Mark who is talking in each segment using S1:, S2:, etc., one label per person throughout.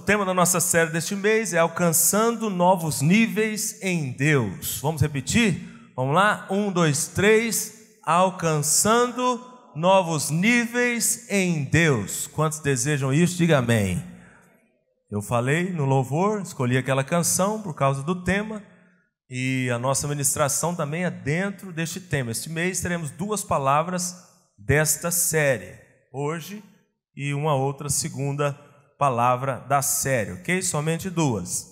S1: O tema da nossa série deste mês é Alcançando Novos Níveis em Deus. Vamos repetir? Vamos lá? 1, 2, 3. Alcançando novos níveis em Deus. Quantos desejam isso? Diga amém. Eu falei no louvor, escolhi aquela canção por causa do tema. E a nossa ministração também é dentro deste tema. Este mês teremos 2 palavras desta série. Hoje e uma outra segunda palavra da série, ok? Somente 2.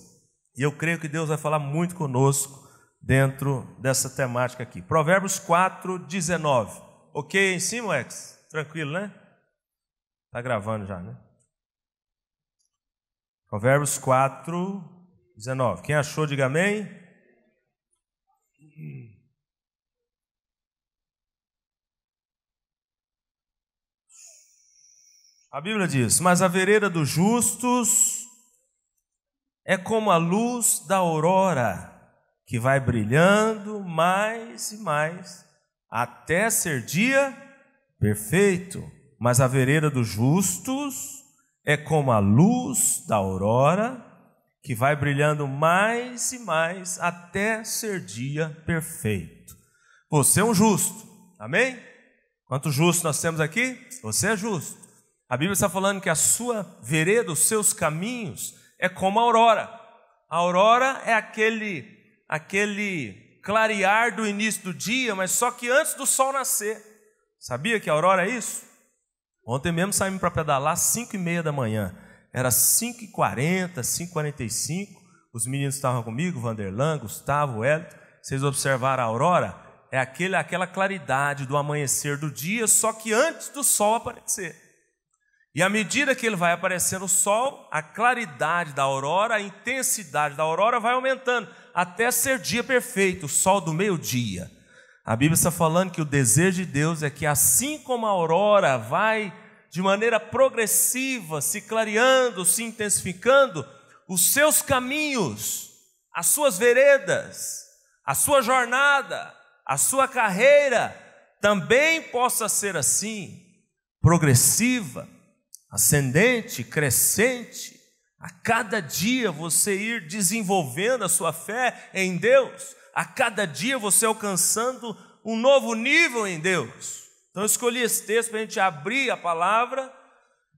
S1: E eu creio que Deus vai falar muito conosco dentro dessa temática aqui. Provérbios 4, 19. Ok em cima, Ex? Tranquilo, né? Tá gravando já, né? Provérbios 4, 19. Quem achou, diga amém. A Bíblia diz: mas a vereda dos justos é como a luz da aurora, que vai brilhando mais e mais, até ser dia perfeito. Mas a vereda dos justos é como a luz da aurora, que vai brilhando mais e mais, até ser dia perfeito. Você é um justo, amém? Quantos justos nós temos aqui? Você é justo. A Bíblia está falando que a sua vereda, os seus caminhos, é como a aurora. A aurora é aquele clarear do início do dia, mas só que antes do sol nascer. Sabia que a aurora é isso? Ontem mesmo saímos para pedalar às 5h30 da manhã. Era 5h40, 5h45. Os meninos estavam comigo, Vanderlan, Gustavo, Hélio. Vocês observaram a aurora? É aquela claridade do amanhecer do dia, só que antes do sol aparecer. E à medida que ele vai aparecendo o sol, a claridade da aurora, a intensidade da aurora vai aumentando, até ser dia perfeito, o sol do meio-dia. A Bíblia está falando que o desejo de Deus é que assim como a aurora vai de maneira progressiva, se clareando, se intensificando, os seus caminhos, as suas veredas, a sua jornada, a sua carreira, também possa ser assim, progressiva, ascendente, crescente, a cada dia você ir desenvolvendo a sua fé em Deus, a cada dia você alcançando um novo nível em Deus. Então eu escolhi esse texto para a gente abrir a palavra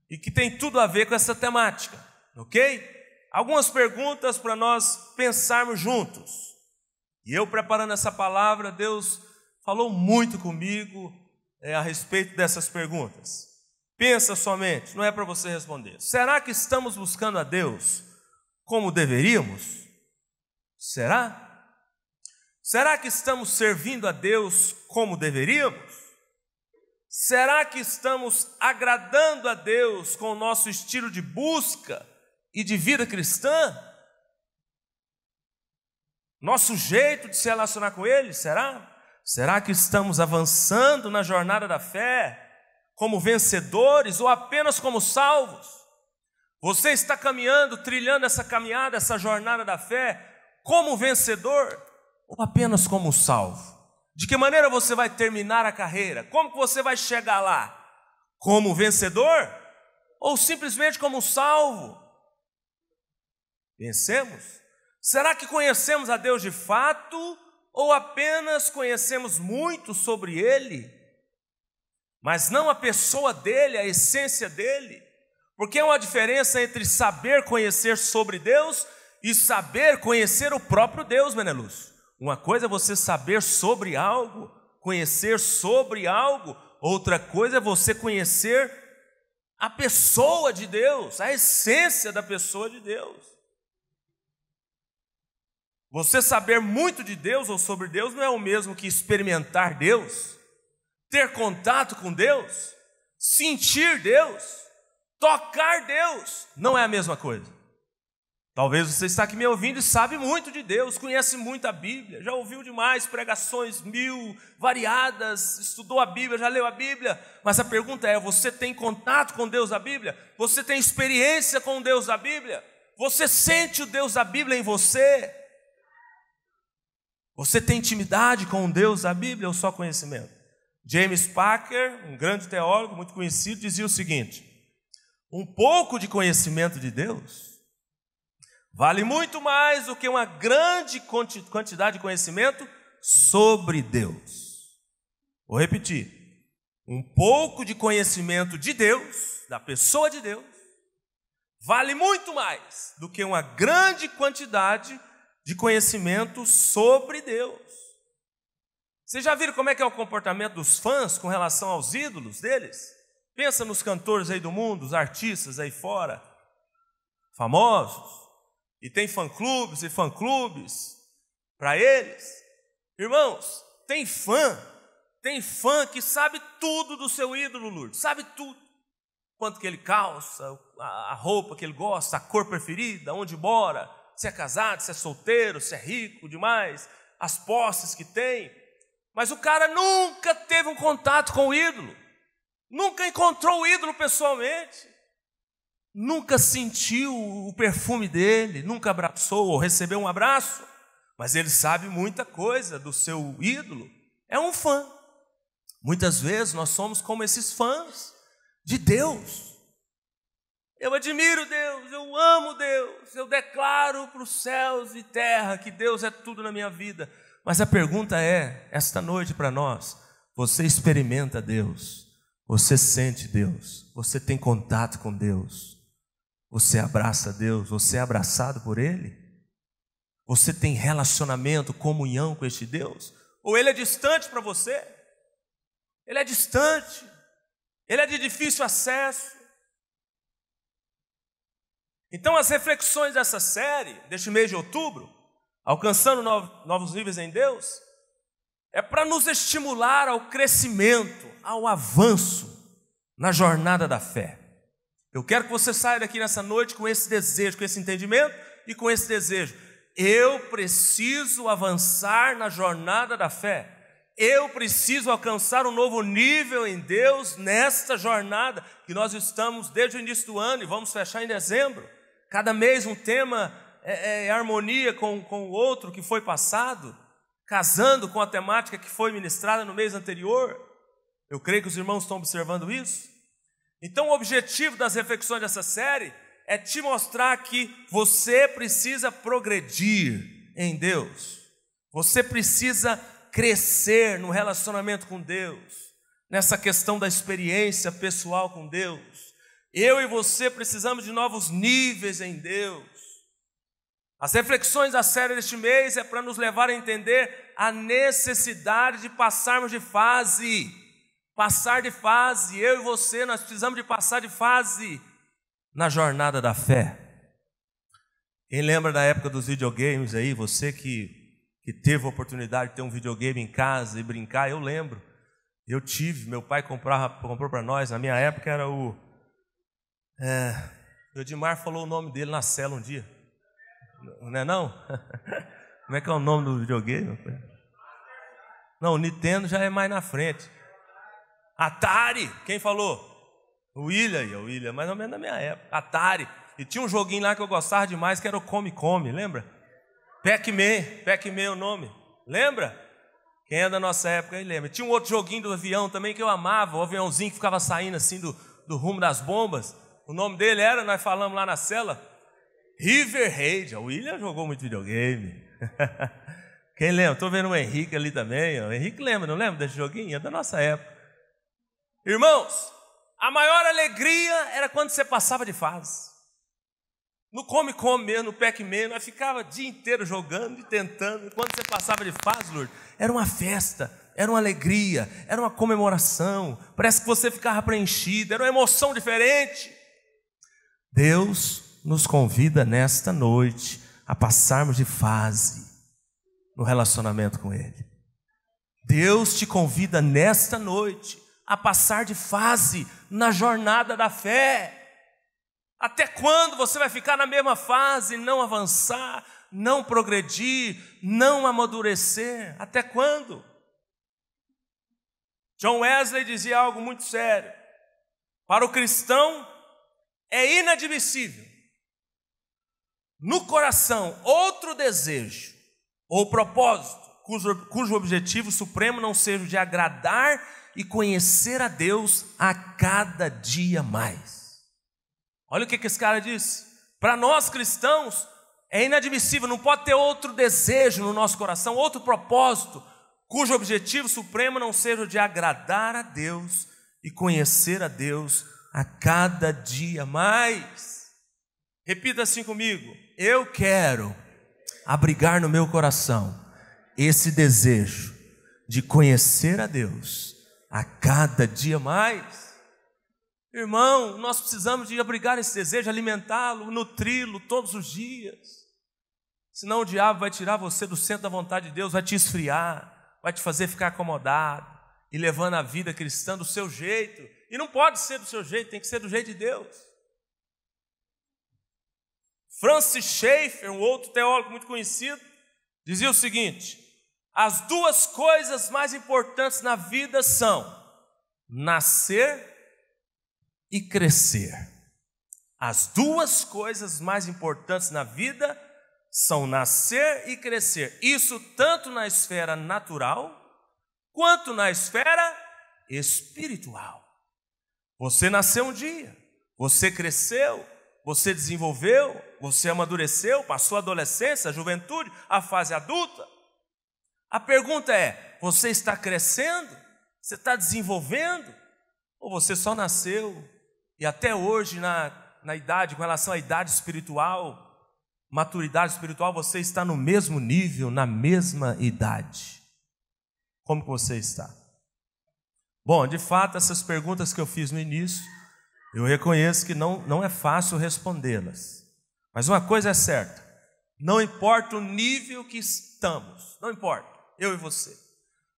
S1: e que tem tudo a ver com essa temática, ok? Algumas perguntas para nós pensarmos juntos. E eu preparando essa palavra, Deus falou muito comigo a respeito dessas perguntas. Pensa somente, não é para você responder. Será que estamos buscando a Deus como deveríamos? Será? Será que estamos servindo a Deus como deveríamos? Será que estamos agradando a Deus com o nosso estilo de busca e de vida cristã? Nosso jeito de se relacionar com Ele, será? Será que estamos avançando na jornada da fé como vencedores ou apenas como salvos? Você está caminhando, trilhando essa caminhada, essa jornada da fé como vencedor ou apenas como salvo? De que maneira você vai terminar a carreira? Como que você vai chegar lá? Como vencedor ou simplesmente como salvo? Pensemos. Será que conhecemos a Deus de fato ou apenas conhecemos muito sobre Ele, mas não a pessoa dele, a essência dele? Porque há uma diferença entre saber conhecer sobre Deus e saber conhecer o próprio Deus, Meneluz. Uma coisa é você saber sobre algo, conhecer sobre algo, outra coisa é você conhecer a pessoa de Deus, a essência da pessoa de Deus. Você saber muito de Deus ou sobre Deus não é o mesmo que experimentar Deus, ter contato com Deus, sentir Deus, tocar Deus, não é a mesma coisa. Talvez você está aqui me ouvindo e sabe muito de Deus, conhece muito a Bíblia, já ouviu demais pregações, 1000, variadas, estudou a Bíblia, já leu a Bíblia, mas a pergunta é: você tem contato com Deus da Bíblia? Você tem experiência com Deus da Bíblia? Você sente o Deus da Bíblia em você? Você tem intimidade com o Deus da Bíblia ou só conhecimento? James Packer, um grande teólogo muito conhecido, dizia o seguinte: um pouco de conhecimento de Deus vale muito mais do que uma grande quantidade de conhecimento sobre Deus. Vou repetir. Um pouco de conhecimento de Deus, da pessoa de Deus, vale muito mais do que uma grande quantidade de conhecimento sobre Deus. Vocês já viram como é que é o comportamento dos fãs com relação aos ídolos deles? Pensa nos cantores aí do mundo, os artistas aí fora, famosos, e tem fã-clubes e fã-clubes para eles. Irmãos, tem fã que sabe tudo do seu ídolo, Lourdes, sabe tudo. Quanto que ele calça, a roupa que ele gosta, a cor preferida, onde mora, se é casado, se é solteiro, se é rico demais, as posses que tem. Mas o cara nunca teve um contato com o ídolo, nunca encontrou o ídolo pessoalmente, nunca sentiu o perfume dele, nunca abraçou ou recebeu um abraço, mas ele sabe muita coisa do seu ídolo, é um fã. Muitas vezes nós somos como esses fãs de Deus. Eu admiro Deus, eu amo Deus, eu declaro para os céus e terra que Deus é tudo na minha vida. Mas a pergunta é, esta noite para nós, você experimenta Deus, você sente Deus, você tem contato com Deus, você abraça Deus, você é abraçado por Ele? Você tem relacionamento, comunhão com este Deus? Ou Ele é distante para você? Ele é distante, Ele é de difícil acesso. Então as reflexões dessa série, deste mês de outubro, alcançando novos níveis em Deus, é para nos estimular ao crescimento, ao avanço na jornada da fé. Eu quero que você saia daqui nessa noite com esse desejo, com esse entendimento e com esse desejo. Eu preciso avançar na jornada da fé. Eu preciso alcançar um novo nível em Deus nesta jornada que nós estamos desde o início do ano e vamos fechar em dezembro. Cada mês um tema é harmonia com o outro que foi passado, casando com a temática que foi ministrada no mês anterior. Eu creio que os irmãos estão observando isso. Então o objetivo das reflexões dessa série é te mostrar que você precisa progredir em Deus. Você precisa crescer no relacionamento com Deus, nessa questão da experiência pessoal com Deus. Eu e você precisamos de novos níveis em Deus. As reflexões da série deste mês é para nos levar a entender a necessidade de passarmos de fase. Passar de fase, eu e você, nós precisamos de passar de fase na jornada da fé. Quem lembra da época dos videogames aí, você que teve a oportunidade de ter um videogame em casa e brincar, eu lembro. Eu tive, meu pai comprou para nós, na minha época era o Edmar falou o nome dele na cela um dia. Não é não? Como é que é o nome do videogame? Não, o Nintendo já é mais na frente. Atari, quem falou? O William, mais ou menos na minha época. Atari. E tinha um joguinho lá que eu gostava demais, que era o Come, lembra? Pac-Man é o nome. Lembra? Quem é da nossa época aí lembra. Tinha um outro joguinho do avião também que eu amava, o aviãozinho que ficava saindo assim do rumo das bombas. O nome dele era, nós falamos lá na cela, River Raid. O William jogou muito videogame. Quem lembra? Estou vendo o Henrique ali também. O Henrique lembra, não lembra desse joguinho? É da nossa época. Irmãos, a maior alegria era quando você passava de fase. No Come mesmo, no Pac-Man, nós ficava o dia inteiro jogando e tentando. E quando você passava de fase, Lourdes, era uma festa, era uma alegria, era uma comemoração. Parece que você ficava preenchido, era uma emoção diferente. Deus nos convida nesta noite a passarmos de fase no relacionamento com Ele. Deus te convida nesta noite a passar de fase na jornada da fé. Até quando você vai ficar na mesma fase, não avançar, não progredir, não amadurecer? Até quando? John Wesley dizia algo muito sério. Para o cristão é inadmissível no coração outro desejo ou propósito cujo objetivo supremo não seja o de agradar e conhecer a Deus a cada dia mais. Olha o que esse cara disse. Para nós cristãos É inadmissível, não pode ter outro desejo no nosso coração, outro propósito, cujo objetivo supremo não seja o de agradar a Deus e conhecer a Deus a cada dia mais. Repita assim comigo: eu quero abrigar no meu coração esse desejo de conhecer a Deus a cada dia mais. Irmão, nós precisamos de abrigar esse desejo, alimentá-lo, nutri-lo todos os dias. Senão o diabo vai tirar você do centro da vontade de Deus, vai te esfriar, vai te fazer ficar acomodado e levando a vida cristã do seu jeito. E não pode ser do seu jeito, tem que ser do jeito de Deus. Francis Schaeffer, um outro teólogo muito conhecido, dizia o seguinte: as duas coisas mais importantes na vida são nascer e crescer. As duas coisas mais importantes na vida são nascer e crescer. Isso tanto na esfera natural quanto na esfera espiritual. Você nasceu um dia, você cresceu, você desenvolveu, você amadureceu, passou a adolescência, a juventude, a fase adulta. A pergunta é: você está crescendo? Você está desenvolvendo? Ou você só nasceu e até hoje na idade, com relação à idade espiritual, maturidade espiritual, você está no mesmo nível, na mesma idade? Como que você está? Bom, de fato, essas perguntas que eu fiz no início, eu reconheço que não é fácil respondê-las. Mas uma coisa é certa: não importa o nível que estamos, não importa, eu e você,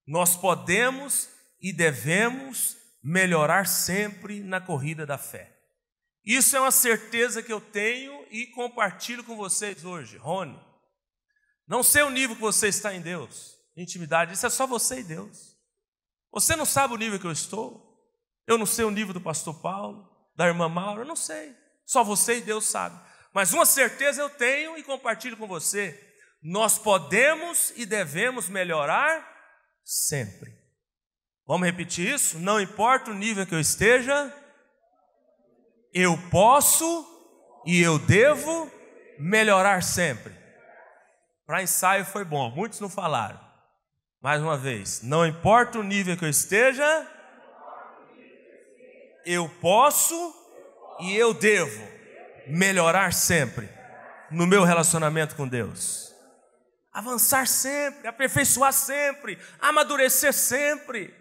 S1: nós podemos e devemos melhorar sempre na corrida da fé. Isso é uma certeza que eu tenho e compartilho com vocês hoje. Rony, não sei o nível que você está em Deus, intimidade, isso é só você e Deus. Você não sabe o nível que eu estou, eu não sei o nível do pastor Paulo, da irmã Maura, eu não sei, só você e Deus sabe. Mas uma certeza eu tenho e compartilho com você: nós podemos e devemos melhorar sempre. Vamos repetir isso? Não importa o nível que eu esteja, eu posso e eu devo melhorar sempre. Para ensaio foi bom, muitos não falaram. Mais uma vez: não importa o nível que eu esteja, eu posso e eu devo melhorar sempre no meu relacionamento com Deus. Avançar sempre, aperfeiçoar sempre, amadurecer sempre.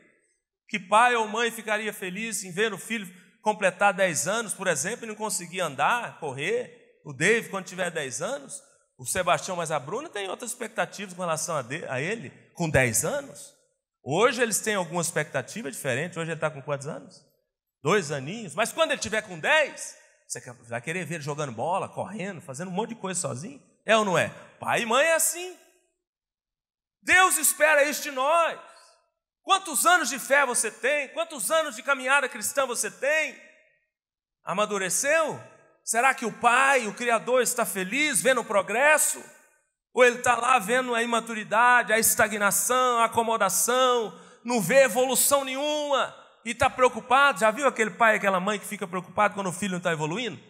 S1: Que pai ou mãe ficaria feliz em ver o filho completar 10 anos, por exemplo, e não conseguir andar, correr? O David, quando tiver 10 anos, o Sebastião, mas a Bruna tem outras expectativas com relação a ele, com 10 anos. Hoje eles têm alguma expectativa diferente. Hoje ele está com quantos anos? 2 aninhos. Mas quando ele tiver com 10, você vai querer ver ele jogando bola, correndo, fazendo um monte de coisa sozinho? É ou não é? Pai e mãe é assim. Deus espera isso de nós. Quantos anos de fé você tem? Quantos anos de caminhada cristã você tem? Amadureceu? Será que o Pai, o Criador, está feliz vendo o progresso? Ou ele está lá vendo a imaturidade, a estagnação, a acomodação, não vê evolução nenhuma e está preocupado? Já viu aquele pai e aquela mãe que fica preocupado quando o filho não está evoluindo?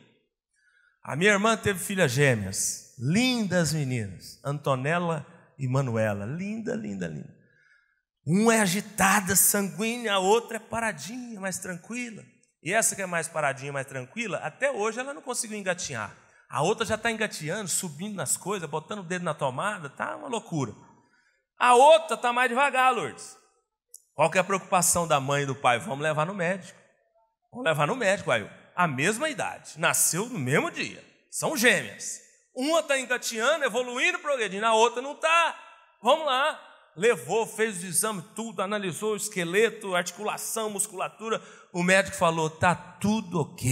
S1: A minha irmã teve filhas gêmeas, lindas meninas, Antonella e Manuela, linda, linda, linda. Uma é agitada, sanguínea, a outra é paradinha, mais tranquila. E essa que é mais paradinha, mais tranquila, até hoje ela não conseguiu engatinhar. A outra já está engateando, subindo nas coisas, botando o dedo na tomada, tá uma loucura. A outra está mais devagar, Lourdes. Qual que é a preocupação da mãe e do pai? Vamos levar no médico. Vamos levar no médico, aí. A mesma idade, nasceu no mesmo dia, são gêmeas. Uma está engateando, evoluindo, progredindo, a outra não está. Vamos lá. Levou, fez o exame, tudo, analisou o esqueleto, articulação, musculatura. O médico falou: está tudo ok,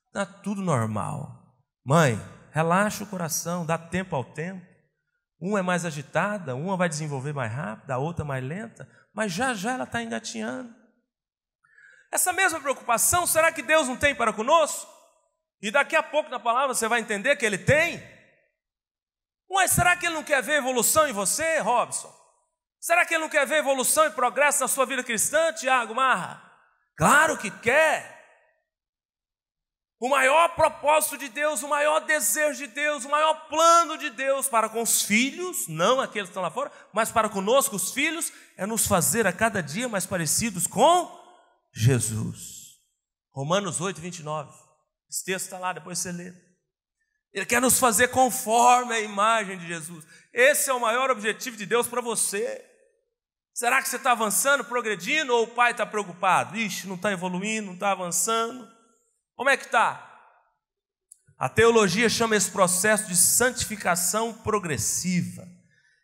S1: está tudo normal. Mãe, relaxa o coração, dá tempo ao tempo. Uma é mais agitada, uma vai desenvolver mais rápido, a outra mais lenta, mas já já ela está engatinhando. Essa mesma preocupação, será que Deus não tem para conosco? E daqui a pouco na palavra você vai entender que Ele tem. Mas será que Ele não quer ver evolução em você, Robson? Será que Ele não quer ver evolução e progresso na sua vida cristã, Tiago, Marra? Claro que quer. O maior propósito de Deus, o maior desejo de Deus, o maior plano de Deus para com os filhos, não aqueles que estão lá fora, mas para conosco, os filhos, é nos fazer a cada dia mais parecidos com Jesus. Romanos 8, 29. Esse texto está lá, depois você lê. Ele quer nos fazer conforme a imagem de Jesus. Esse é o maior objetivo de Deus para você. Será que você está avançando, progredindo, ou o pai está preocupado? Ixi, não está evoluindo, não está avançando. Como é que está? A teologia chama esse processo de santificação progressiva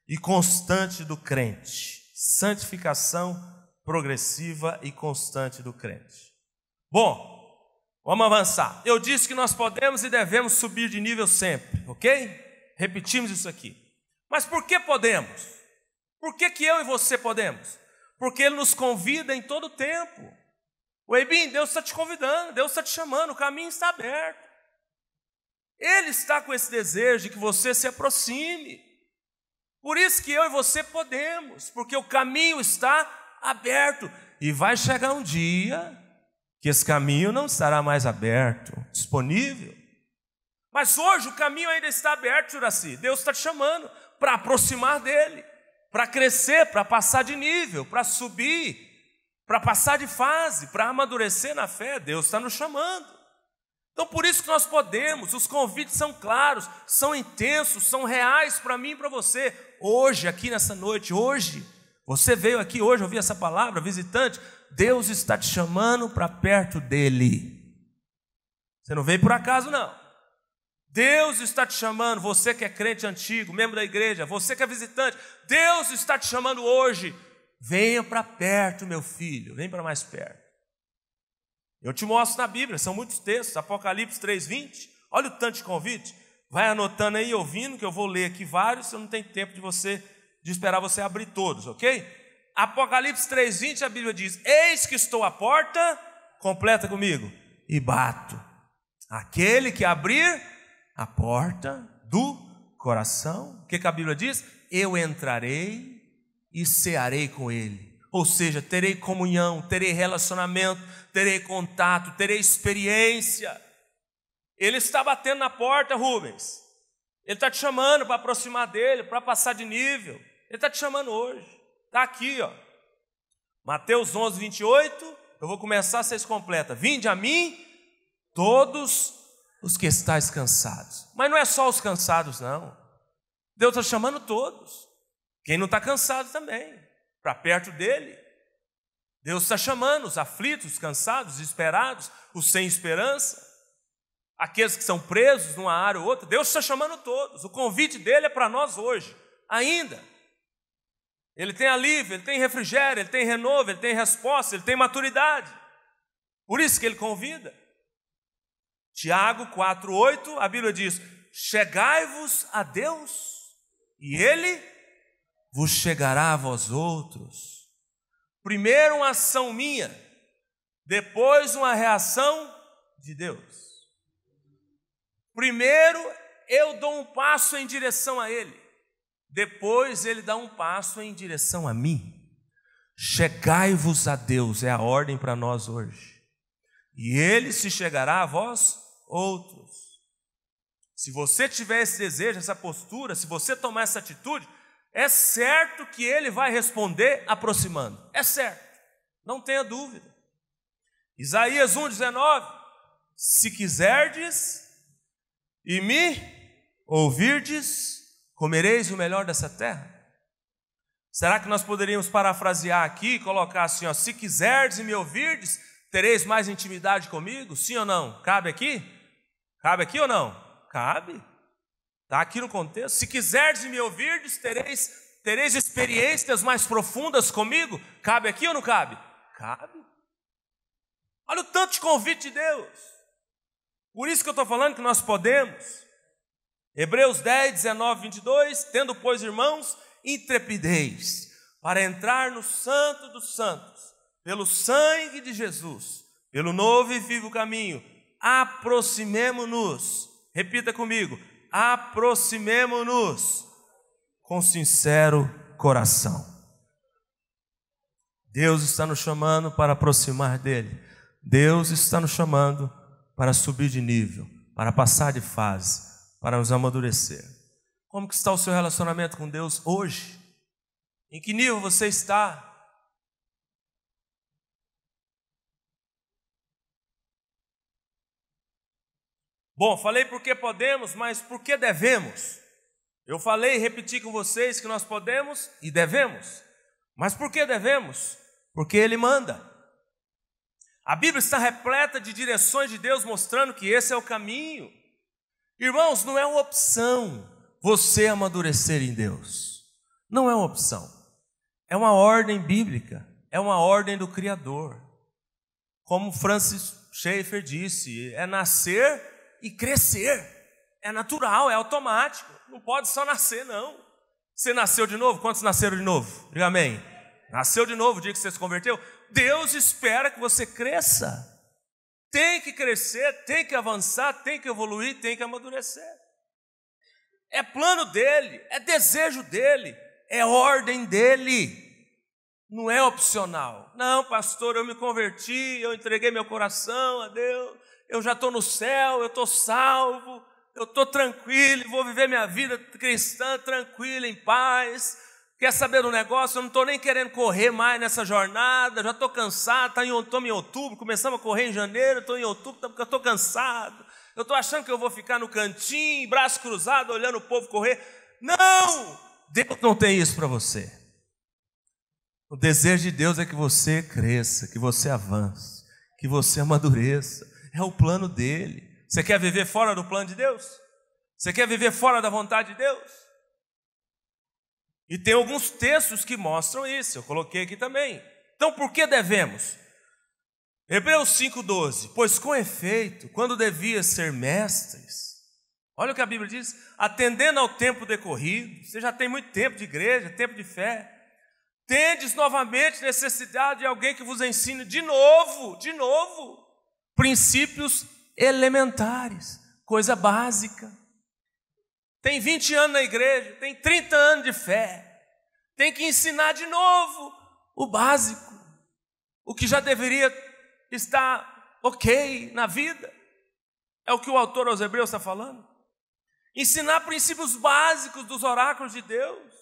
S1: e constante do crente. Santificação progressiva e constante do crente. Bom, vamos avançar. Eu disse que nós podemos e devemos subir de nível sempre, ok? Repetimos isso aqui. Mas por que podemos? Por que eu e você podemos? Porque Ele nos convida em todo o tempo. O Eibim, Deus está te convidando, Deus está te chamando, o caminho está aberto. Ele está com esse desejo de que você se aproxime. Por isso que eu e você podemos, porque o caminho está aberto. E vai chegar um dia que esse caminho não estará mais aberto, disponível. Mas hoje o caminho ainda está aberto, Juraci. Deus está te chamando para aproximar dele, para crescer, para passar de nível, para subir, para passar de fase, para amadurecer na fé. Deus está nos chamando. Então por isso que nós podemos, os convites são claros, são intensos, são reais para mim e para você. Hoje, aqui nessa noite, hoje, você veio aqui hoje ouvir essa palavra, visitante, Deus está te chamando para perto dele. Você não veio por acaso não. Deus está te chamando, você que é crente antigo, membro da igreja, você que é visitante, Deus está te chamando hoje. Venha para perto, meu filho, vem para mais perto. Eu te mostro na Bíblia, são muitos textos, Apocalipse 3:20, olha o tanto de convite. Vai anotando aí, ouvindo, que eu vou ler aqui vários, eu não tenho tempo de esperar você abrir todos, ok? Apocalipse 3:20, a Bíblia diz: eis que estou à porta, completa comigo, e bato. Aquele que abrir a porta do coração, o que a Bíblia diz? Eu entrarei e cearei com ele. Ou seja, terei comunhão, terei relacionamento, terei contato, terei experiência. Ele está batendo na porta, Rubens. Ele está te chamando para aproximar dele, para passar de nível. Ele está te chamando hoje. Está aqui, ó. Mateus 11, 28. Eu vou começar, vocês completam. Vinde a mim, todos os que estáis cansados. Mas não é só os cansados, não. Deus está chamando todos. Quem não está cansado também, para perto dele. Deus está chamando os aflitos, os cansados, os desesperados, os sem esperança, aqueles que são presos numa área ou outra. Deus está chamando todos. O convite dele é para nós hoje, ainda. Ele tem alívio, ele tem refrigério, ele tem renovo, ele tem resposta, ele tem maturidade. Por isso que ele convida. Tiago 4:8, a Bíblia diz: chegai-vos a Deus, e ele vos chegará a vós outros. Primeiro uma ação minha, depois uma reação de Deus. Primeiro eu dou um passo em direção a Ele, depois Ele dá um passo em direção a mim. Chegai-vos a Deus, é a ordem para nós hoje, e Ele se chegará a vós outros. Se você tiver esse desejo, essa postura, se você tomar essa atitude, é certo que Ele vai responder aproximando. É certo, não tenha dúvida. Isaías 1:19, se quiserdes e me ouvirdes, comereis o melhor dessa terra. Será que nós poderíamos parafrasear aqui e colocar assim, ó, se quiserdes e me ouvirdes, tereis mais intimidade comigo? Sim ou não? Cabe aqui? Cabe aqui ou não? Cabe. Está aqui no contexto. Se quiserdes e me ouvirdes, tereis experiências mais profundas comigo. Cabe aqui ou não cabe? Cabe. Olha o tanto de convite de Deus. Por isso que eu estou falando que nós podemos. Hebreus 10:19-22, tendo, pois, irmãos, intrepidez para entrar no santo dos santos, pelo sangue de Jesus, pelo novo e vivo caminho, aproximemo-nos. Repita comigo. Aproximemo-nos com sincero coração. Deus está nos chamando para aproximar dele. Deus está nos chamando para subir de nível, para passar de fase, para nos amadurecer. Como que está o seu relacionamento com Deus hoje? Em que nível você está? Bom, falei porque podemos, mas por que devemos? Eu falei e repeti com vocês que nós podemos e devemos. Mas por que devemos? Porque Ele manda. A Bíblia está repleta de direções de Deus mostrando que esse é o caminho. Irmãos, não é uma opção você amadurecer em Deus. Não é uma opção. É uma ordem bíblica. É uma ordem do Criador. Como Francis Schaeffer disse, é nascer e crescer. É natural, é automático. Não pode só nascer, não. Você nasceu de novo? Quantos nasceram de novo? Diga amém. Nasceu de novo o dia que você se converteu? Deus espera que você cresça. Tem que crescer, tem que avançar, tem que evoluir, tem que amadurecer. É plano dele, é desejo dele, é ordem dele. Não é opcional. Não, pastor, eu me converti, eu entreguei meu coração a Deus, eu já estou no céu, eu estou salvo, eu estou tranquilo, vou viver minha vida cristã tranquila, em paz. Quer saber do negócio? Eu não estou nem querendo correr mais nessa jornada, já estou cansado, estamos em outubro, começamos a correr em janeiro, estou em outubro porque eu estou cansado. Eu estou achando que eu vou ficar no cantinho, braço cruzado, olhando o povo correr. Não! Deus não tem isso para você. O desejo de Deus é que você cresça, que você avance, que você amadureça. É o plano dele. Você quer viver fora do plano de Deus? Você quer viver fora da vontade de Deus? E tem alguns textos que mostram isso, eu coloquei aqui também. Então, por que devemos? Hebreus 5,12. Pois com efeito, quando devias ser mestres, olha o que a Bíblia diz, atendendo ao tempo decorrido, você já tem muito tempo de igreja, tempo de fé, tendes novamente necessidade de alguém que vos ensine de novo, princípios elementares, coisa básica. Tem 20 anos na igreja, tem 30 anos de fé, tem que ensinar de novo o básico, o que já deveria estar ok na vida. É o que o autor aos Hebreus está falando. Ensinar princípios básicos dos oráculos de Deus.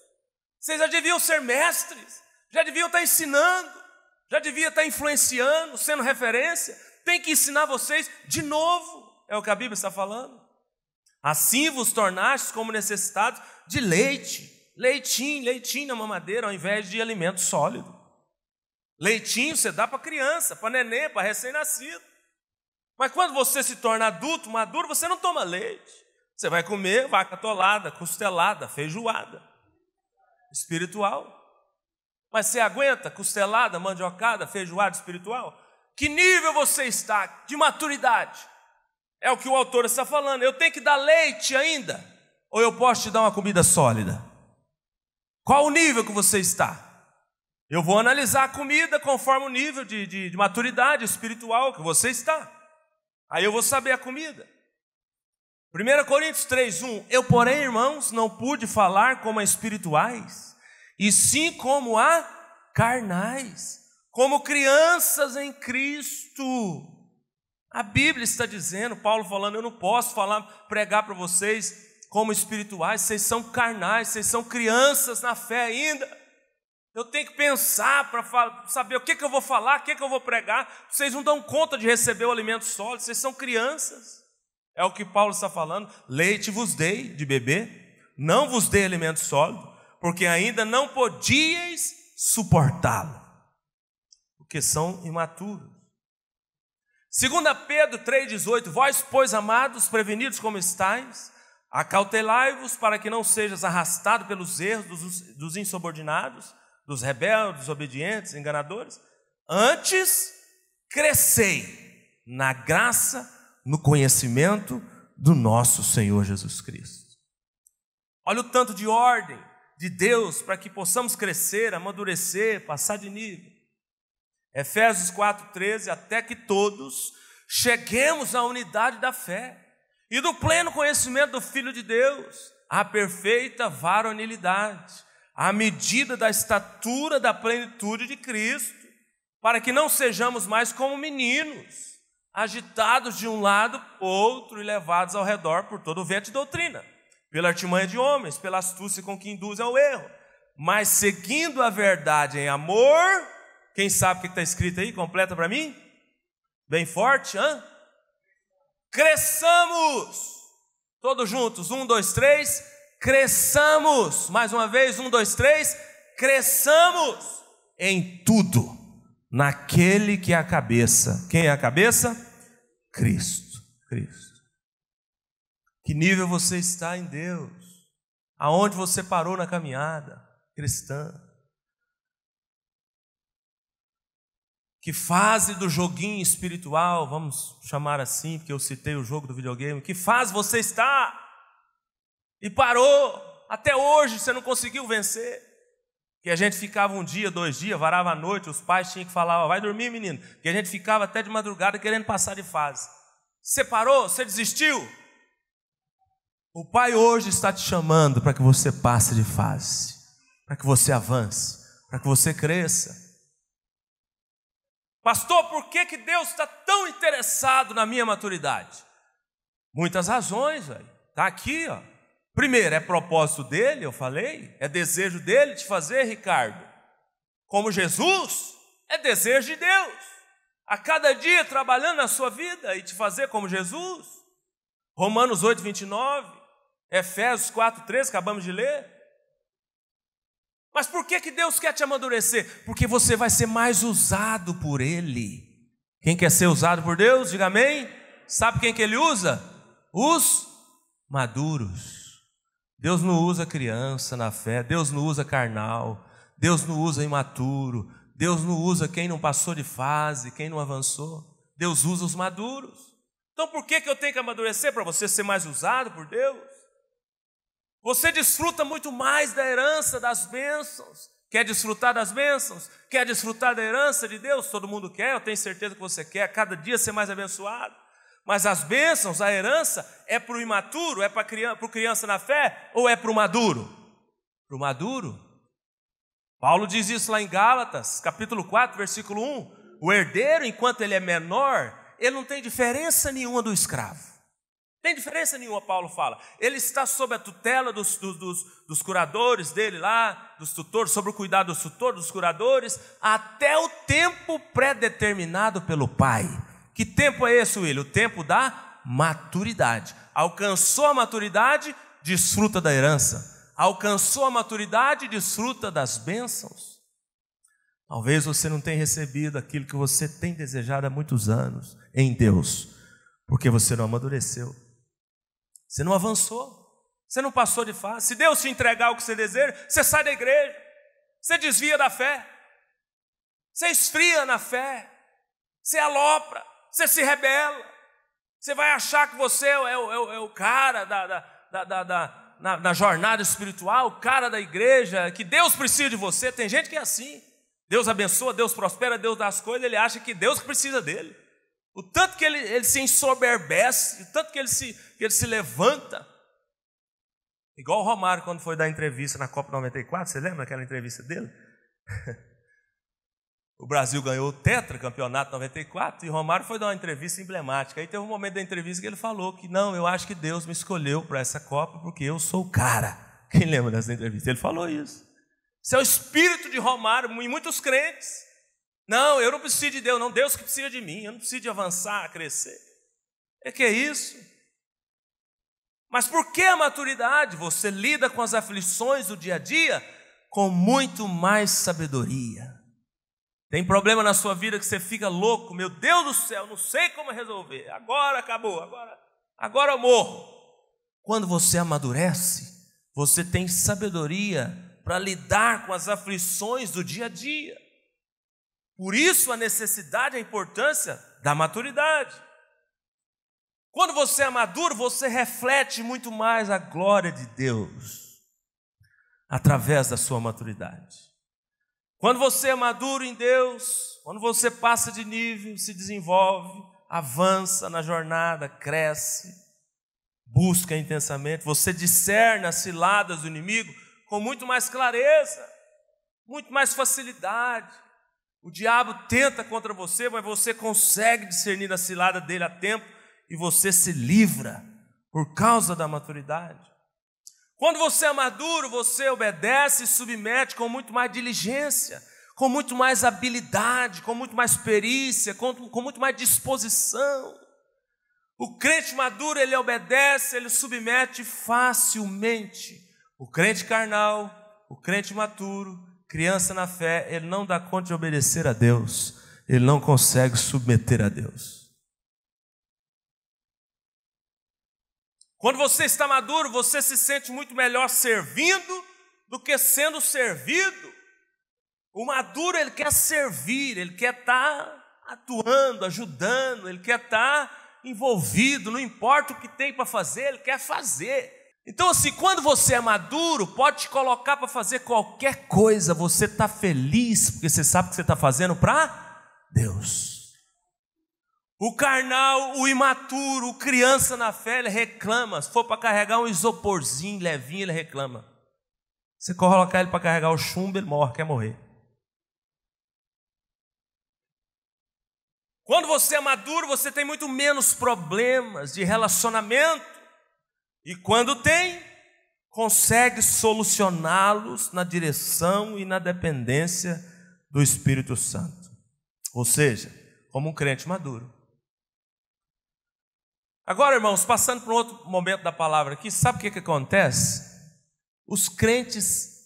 S1: Vocês já deviam ser mestres, já deviam estar ensinando, já deviam estar influenciando, sendo referência. Tem que ensinar vocês de novo, é o que a Bíblia está falando. Assim vos tornastes como necessitados de leite, leitinho na mamadeira, ao invés de alimento sólido. Leitinho você dá para criança, para neném, para recém-nascido. Mas quando você se torna adulto, maduro, você não toma leite. Você vai comer vaca atolada, costelada, feijoada, espiritual. Mas você aguenta costelada, mandiocada, feijoada espiritual? Que nível você está de maturidade? É o que o autor está falando. Eu tenho que dar leite ainda? Ou eu posso te dar uma comida sólida? Qual o nível que você está? Eu vou analisar a comida conforme o nível de maturidade espiritual que você está. Aí eu vou saber a comida. 1 Coríntios 3:1. Eu, porém, irmãos, não pude falar como a espirituais, e sim como a carnais, como crianças em Cristo. A Bíblia está dizendo, Paulo falando, eu não posso pregar para vocês como espirituais, vocês são carnais, vocês são crianças na fé ainda. Eu tenho que pensar para saber o que eu vou falar, o que eu vou pregar. Vocês não dão conta de receber o alimento sólido, vocês são crianças. É o que Paulo está falando. Leite vos dei de beber, não vos dei alimento sólido, porque ainda não podíeis suportá-lo, porque são imaturos. 2 Pedro 3,18. Vós, pois, amados, prevenidos como estáis, acautelai-vos para que não sejas arrastado pelos erros dos insubordinados, dos rebeldes, desobedientes, enganadores. Antes, crescei na graça, no conhecimento do nosso Senhor Jesus Cristo. Olha o tanto de ordem de Deus para que possamos crescer, amadurecer, passar de nível. Efésios 4,13, até que todos cheguemos à unidade da fé e do pleno conhecimento do Filho de Deus, à perfeita varonilidade, à medida da estatura da plenitude de Cristo, para que não sejamos mais como meninos, agitados de um lado para o outro e levados ao redor por todo o vento de doutrina, pela artimanha de homens, pela astúcia com que induzem ao erro, mas seguindo a verdade em amor. Quem sabe o que está escrito aí? Completa para mim. Bem forte, hã? Cresçamos. Todos juntos, 1, 2, 3, cresçamos. Mais uma vez, 1, 2, 3, cresçamos em tudo, naquele que é a cabeça. Quem é a cabeça? Cristo. Cristo. Que nível você está em Deus? Aonde você parou na caminhada cristã? Que fase do joguinho espiritual, vamos chamar assim, porque eu citei o jogo do videogame, que fase você está? E parou, até hoje você não conseguiu vencer. Que a gente ficava 1 dia, 2 dias, varava a noite, os pais tinham que falar, vai dormir, menino. Que a gente ficava até de madrugada querendo passar de fase. Você parou? Você desistiu? O Pai hoje está te chamando para que você passe de fase, para que você avance, para que você cresça. Pastor, por que Deus está tão interessado na minha maturidade? Muitas razões, velho. Está aqui, ó. Primeiro, é propósito dele, eu falei. É desejo dele te fazer, Ricardo, como Jesus. É desejo de Deus. A cada dia trabalhando na sua vida e te fazer como Jesus. Romanos 8, 29. Efésios 4, 13, acabamos de ler. Mas por que Deus quer te amadurecer? Porque você vai ser mais usado por Ele. Quem quer ser usado por Deus? Diga amém. Sabe quem que Ele usa? Os maduros. Deus não usa criança na fé. Deus não usa carnal. Deus não usa imaturo. Deus não usa quem não passou de fase, quem não avançou. Deus usa os maduros. Então por que eu tenho que amadurecer? Para você ser mais usado por Deus? Você desfruta muito mais da herança das bênçãos. Quer desfrutar das bênçãos? Quer desfrutar da herança de Deus? Todo mundo quer, eu tenho certeza que você quer, cada dia ser mais abençoado. Mas as bênçãos, a herança, é para o imaturo, é para o criança na fé, ou é para o maduro? Para o maduro. Paulo diz isso lá em Gálatas, capítulo 4, versículo 1. O herdeiro, enquanto ele é menor, ele não tem diferença nenhuma do escravo. Tem diferença nenhuma, Paulo fala. Ele está sob a tutela dos curadores dele lá, dos tutores, sobre o cuidado dos tutores, dos curadores, até o tempo pré-determinado pelo Pai. Que tempo é esse, William? O tempo da maturidade. Alcançou a maturidade, desfruta da herança. Alcançou a maturidade, desfruta das bênçãos. Talvez você não tenha recebido aquilo que você tem desejado há muitos anos em Deus, porque você não amadureceu. Você não avançou, você não passou de fase. Se Deus te entregar o que você deseja, você sai da igreja, você desvia da fé, você esfria na fé, você alopra, você se rebela, você vai achar que você é o cara na jornada espiritual, o cara da igreja, que Deus precisa de você. Tem gente que é assim, Deus abençoa, Deus prospera, Deus dá as coisas, ele acha que Deus precisa dele. O tanto que ele se ensoberbece, o tanto que ele se levanta. Igual o Romário, quando foi dar entrevista na Copa 94, você lembra daquela entrevista dele? O Brasil ganhou o tetracampeonato 94 e o Romário foi dar uma entrevista emblemática. Aí teve um momento da entrevista que ele falou que não, eu acho que Deus me escolheu para essa Copa porque eu sou o cara. Quem lembra dessa entrevista? Ele falou isso. Isso é o espírito de Romário em muitos crentes. Não, eu não preciso de Deus, não, Deus que precisa de mim, eu não preciso de avançar, crescer. É que é isso? Mas por que a maturidade? Você lida com as aflições do dia a dia com muito mais sabedoria. Tem problema na sua vida que você fica louco, meu Deus do céu, não sei como resolver, agora acabou, agora eu morro. Quando você amadurece, você tem sabedoria para lidar com as aflições do dia a dia. Por isso a necessidade, a importância da maturidade. Quando você é maduro, você reflete muito mais a glória de Deus através da sua maturidade. Quando você é maduro em Deus, quando você passa de nível, se desenvolve, avança na jornada, cresce, busca intensamente, você discerne as ciladas do inimigo com muito mais clareza, muito mais facilidade. O diabo tenta contra você, mas você consegue discernir a cilada dele a tempo e você se livra por causa da maturidade. Quando você é maduro, você obedece e submete com muito mais diligência, com muito mais habilidade, com muito mais perícia, com muito mais disposição. O crente maduro, ele obedece, ele submete facilmente. O crente carnal, o crente maturo, criança na fé, ele não dá conta de obedecer a Deus, ele não consegue submeter a Deus. Quando você está maduro, você se sente muito melhor servindo do que sendo servido. O maduro, ele quer servir, ele quer estar atuando, ajudando, ele quer estar envolvido, não importa o que tem para fazer, ele quer fazer. Então assim, quando você é maduro, pode te colocar para fazer qualquer coisa, você está feliz, porque você sabe que você está fazendo para Deus. O carnal, o imaturo, o criança na fé, ele reclama. Se for para carregar um isoporzinho levinho, ele reclama. Você colocar ele para carregar o chumbo, ele morre, quer morrer. Quando você é maduro, você tem muito menos problemas de relacionamento. E quando tem, consegue solucioná-los na direção e na dependência do Espírito Santo. Ou seja, como um crente maduro. Agora, irmãos, passando para um outro momento da palavra aqui, sabe o que acontece? Os crentes,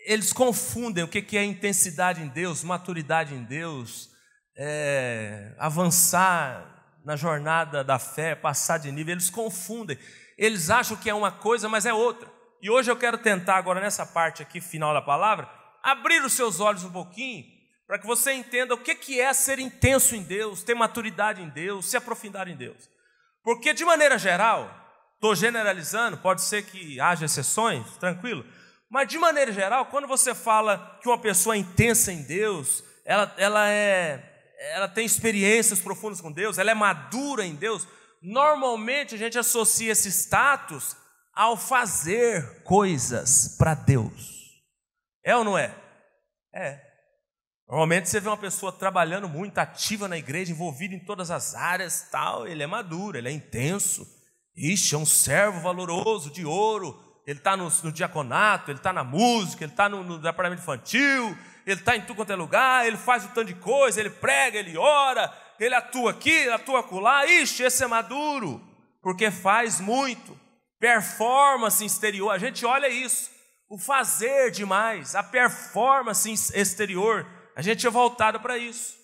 S1: eles confundem o que é intensidade em Deus, maturidade em Deus, avançar na jornada da fé, passar de nível, eles confundem. Eles acham que é uma coisa, mas é outra. E hoje eu quero tentar agora nessa parte aqui, final da palavra, abrir os seus olhos um pouquinho, para que você entenda o que é ser intenso em Deus, ter maturidade em Deus, se aprofundar em Deus. Porque de maneira geral, estou generalizando, pode ser que haja exceções, tranquilo, mas de maneira geral, quando você fala que uma pessoa é intensa em Deus, ela tem experiências profundas com Deus, ela é madura em Deus, normalmente a gente associa esse status ao fazer coisas para Deus. É ou não é? É. Normalmente você vê uma pessoa trabalhando muito, ativa na igreja, envolvida em todas as áreas, tal, ele é maduro, ele é intenso. Ixi, é um servo valoroso, de ouro, ele está no diaconato, ele está na música, ele está no departamento infantil, ele está em tudo quanto é lugar, ele faz um tanto de coisa, ele prega, ele ora, ele atua aqui, ele atua acolá. Ixi, esse é maduro, porque faz muito. Performance exterior, a gente olha isso, o fazer demais, a performance exterior, a gente é voltado para isso.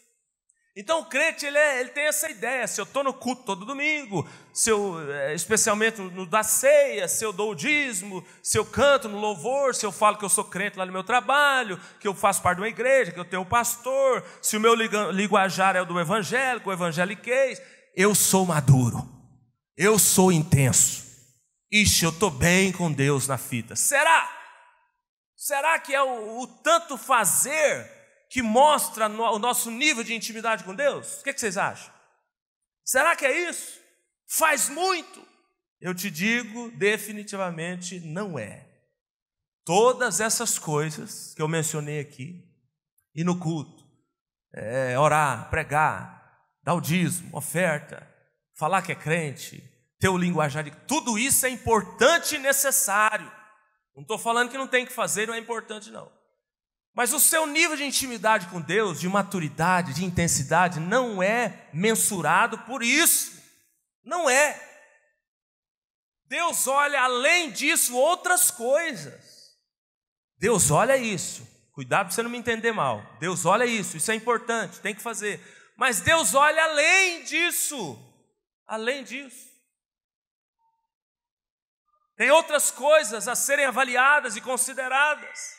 S1: Então o crente, ele tem essa ideia, se eu estou no culto todo domingo, se eu, especialmente no da ceia, se eu dou o dízimo, se eu canto no louvor, se eu falo que eu sou crente lá no meu trabalho, que eu faço parte de uma igreja, que eu tenho um pastor, se o meu linguajar é o do evangélico, o evangeliquez, eu sou maduro, eu sou intenso. Ixi, eu estou bem com Deus na fita. Será? Será que é o tanto fazer que mostra o nosso nível de intimidade com Deus? O que vocês acham? Será que é isso? Faz muito? Eu te digo, definitivamente não é. Todas essas coisas que eu mencionei aqui, ir no culto, orar, pregar, dar o dízimo, oferta, falar que é crente, ter o linguajar, tudo isso é importante e necessário. Não estou falando que não tem que fazer, não é importante não. Mas o seu nível de intimidade com Deus, de maturidade, de intensidade, não é mensurado por isso. Não é. Deus olha além disso outras coisas. Deus olha isso. Cuidado para você não me entender mal. Deus olha isso é importante, tem que fazer. Mas Deus olha além disso. Além disso. Tem outras coisas a serem avaliadas e consideradas.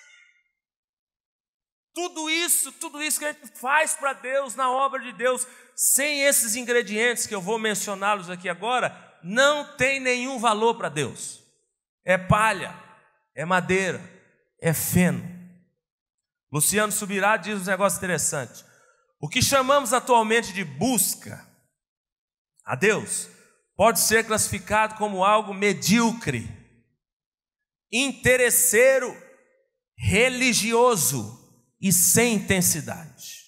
S1: Tudo isso que a gente faz para Deus, na obra de Deus, sem esses ingredientes que eu vou mencioná-los aqui agora, não tem nenhum valor para Deus. É palha, é madeira, é feno. Luciano Subirá diz um negócio interessante. O que chamamos atualmente de busca a Deus pode ser classificado como algo medíocre, interesseiro, religioso e sem intensidade.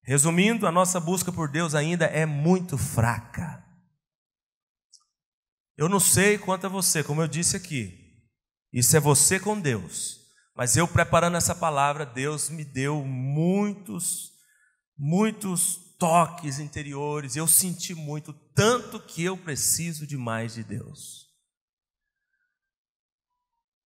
S1: Resumindo, a nossa busca por Deus ainda é muito fraca. Eu não sei quanto a você, como eu disse aqui, isso é você com Deus. Mas eu preparando essa palavra, Deus me deu muitos toques interiores. Eu senti muito, tanto que eu preciso de mais de Deus.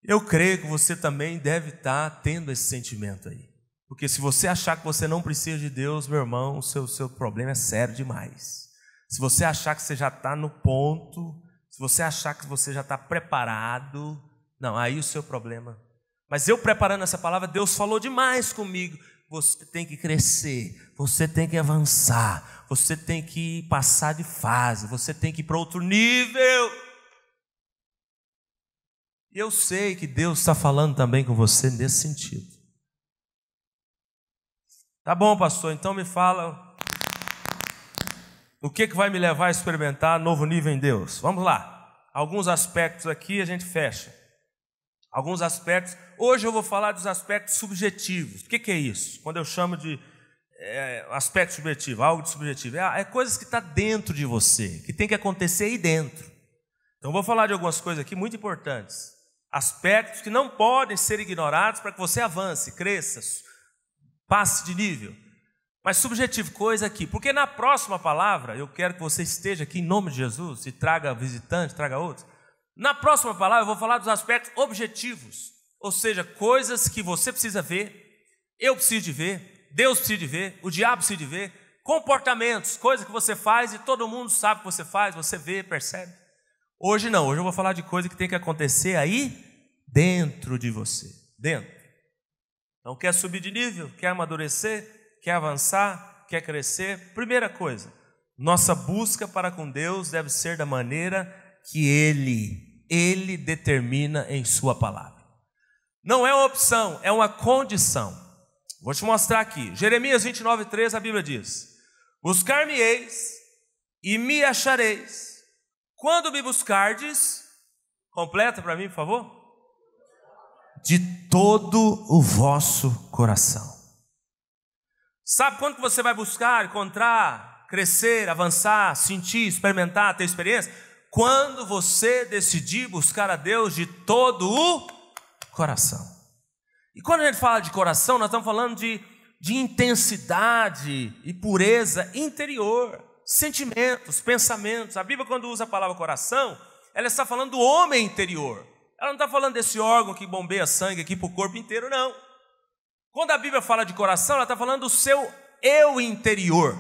S1: Eu creio que você também deve estar tendo esse sentimento aí. Porque se você achar que você não precisa de Deus, meu irmão, o seu problema é sério demais. Se você achar que você já está no ponto, se você achar que você já está preparado, não, aí o seu problema. Mas eu preparando essa palavra, Deus falou demais comigo. Você tem que crescer, você tem que avançar, você tem que passar de fase, você tem que ir para outro nível. E eu sei que Deus está falando também com você nesse sentido. Tá bom, pastor, então me fala o que vai me levar a experimentar novo nível em Deus. Vamos lá, alguns aspectos aqui a gente fecha. Alguns aspectos, hoje eu vou falar dos aspectos subjetivos. O que é isso? Quando eu chamo de aspecto subjetivo, algo de subjetivo, é coisas que estão dentro de você, que tem que acontecer aí dentro. Então eu vou falar de algumas coisas aqui muito importantes. Aspectos que não podem ser ignorados para que você avance, cresça, passe de nível. Mas subjetivo, coisa aqui, porque na próxima palavra, eu quero que você esteja aqui em nome de Jesus, e traga visitante, traga outros. Na próxima palavra eu vou falar dos aspectos objetivos, ou seja, coisas que você precisa ver, eu preciso de ver, Deus precisa de ver, o diabo precisa de ver, comportamentos, coisas que você faz e todo mundo sabe que você faz, você vê, percebe. Hoje não, hoje eu vou falar de coisa que tem que acontecer aí dentro de você, dentro. Então quer subir de nível, quer amadurecer, quer avançar, quer crescer, primeira coisa, nossa busca para com Deus deve ser da maneira que Ele determina em sua palavra. Não é uma opção, é uma condição. Vou te mostrar aqui. Jeremias 29:3, a Bíblia diz: buscar-me-eis e me achareis, quando me buscardes, completa para mim, por favor, de todo o vosso coração. Sabe quando você vai buscar, encontrar, crescer, avançar, sentir, experimentar, ter experiência? Quando você decidir buscar a Deus de todo o coração. E quando a gente fala de coração, nós estamos falando de intensidade e pureza interior, sentimentos, pensamentos. A Bíblia, quando usa a palavra coração, ela está falando do homem interior. Ela não está falando desse órgão que bombeia sangue aqui para o corpo inteiro, não. Quando a Bíblia fala de coração, ela está falando do seu eu interior,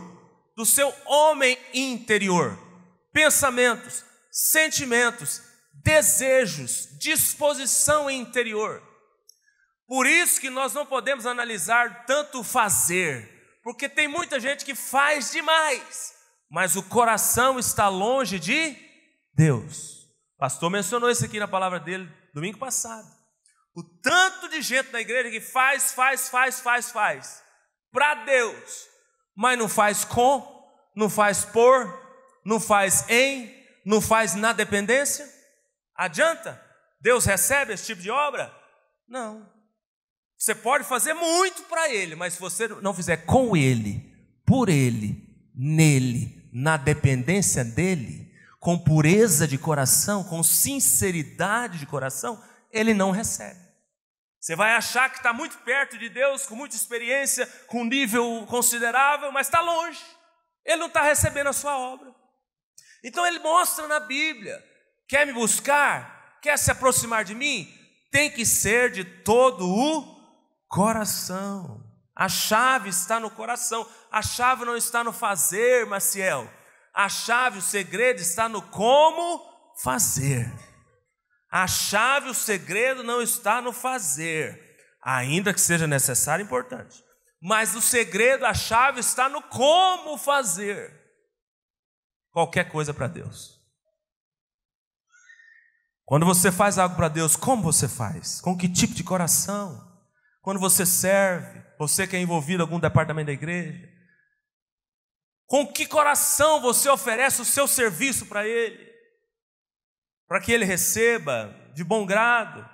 S1: do seu homem interior. Pensamentos, sentimentos, desejos, disposição interior. Por isso que nós não podemos analisar tanto fazer, porque tem muita gente que faz demais, mas o coração está longe de Deus. O pastor mencionou isso aqui na palavra dele domingo passado. O tanto de gente na igreja que faz para Deus, mas não faz com, não faz por, não faz em, não faz na dependência. Adianta? Deus recebe esse tipo de obra? Não. Você pode fazer muito para Ele, mas se você não fizer com Ele, por Ele, nele, na dependência dEle, com pureza de coração, com sinceridade de coração, Ele não recebe. Você vai achar que está muito perto de Deus, com muita experiência, com um nível considerável, mas está longe. Ele não está recebendo a sua obra. Então Ele mostra na Bíblia: quer me buscar, quer se aproximar de mim, tem que ser de todo o coração. A chave está no coração. A chave não está no fazer, Maciel. A chave, o segredo está no como fazer. A chave, o segredo não está no fazer, ainda que seja necessário e importante. Mas o segredo, a chave está no como fazer qualquer coisa para Deus. Quando você faz algo para Deus, como você faz? Com que tipo de coração? Quando você serve, você que é envolvido em algum departamento da igreja, com que coração você oferece o seu serviço para Ele? Para que Ele receba de bom grado.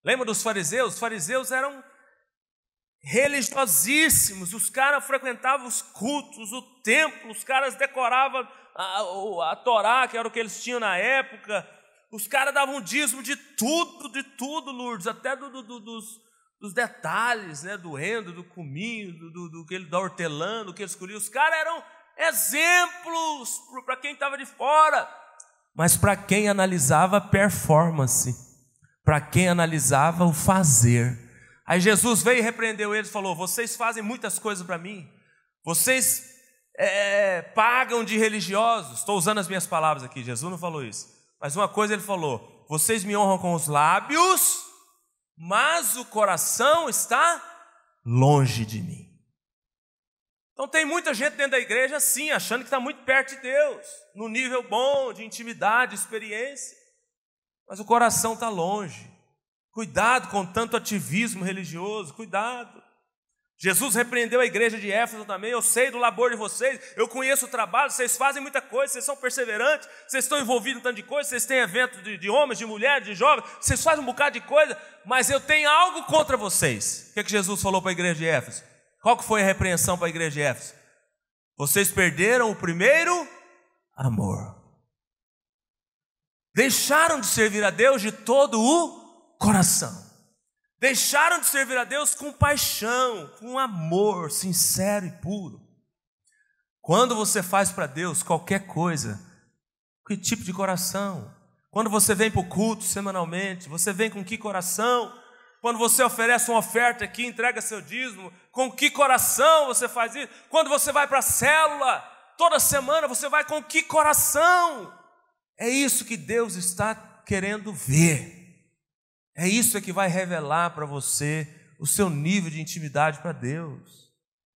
S1: Lembra dos fariseus? Os fariseus eram religiosíssimos, os caras frequentavam os cultos, o templo, os caras decoravam a Torá, que era o que eles tinham na época, os caras davam dízimo de tudo, Lourdes, até dos detalhes, né, do rendo, do cominho, da hortelã, do que eles escolhiam. Os caras eram exemplos para quem estava de fora, mas para quem analisava a performance, para quem analisava o fazer. Aí Jesus veio e repreendeu eles e falou: vocês fazem muitas coisas para mim, vocês pagam de religiosos. Estou usando as minhas palavras aqui, Jesus não falou isso, mas uma coisa ele falou: vocês me honram com os lábios, mas o coração está longe de mim. Então tem muita gente dentro da igreja assim, achando que está muito perto de Deus, no nível bom de intimidade, experiência, mas o coração está longe. Cuidado com tanto ativismo religioso, cuidado. Jesus repreendeu a igreja de Éfeso também: eu sei do labor de vocês, eu conheço o trabalho, vocês fazem muita coisa, vocês são perseverantes, vocês estão envolvidos em tanto de coisa, vocês têm eventos de homens, de mulheres, de jovens, vocês fazem um bocado de coisa, mas eu tenho algo contra vocês. O que Jesus falou para a igreja de Éfeso? Qual que foi a repreensão para a igreja de Éfeso? Vocês perderam o primeiro amor. Deixaram de servir a Deus de todo o coração. Deixaram de servir a Deus com paixão, com amor sincero e puro. Quando você faz para Deus qualquer coisa, que tipo de coração? Quando você vem para o culto semanalmente, você vem com que coração? Quando você oferece uma oferta aqui, entrega seu dízimo, com que coração você faz isso? Quando você vai para a célula, toda semana, você vai com que coração? É isso que Deus está querendo ver. É isso que vai revelar para você o seu nível de intimidade para Deus,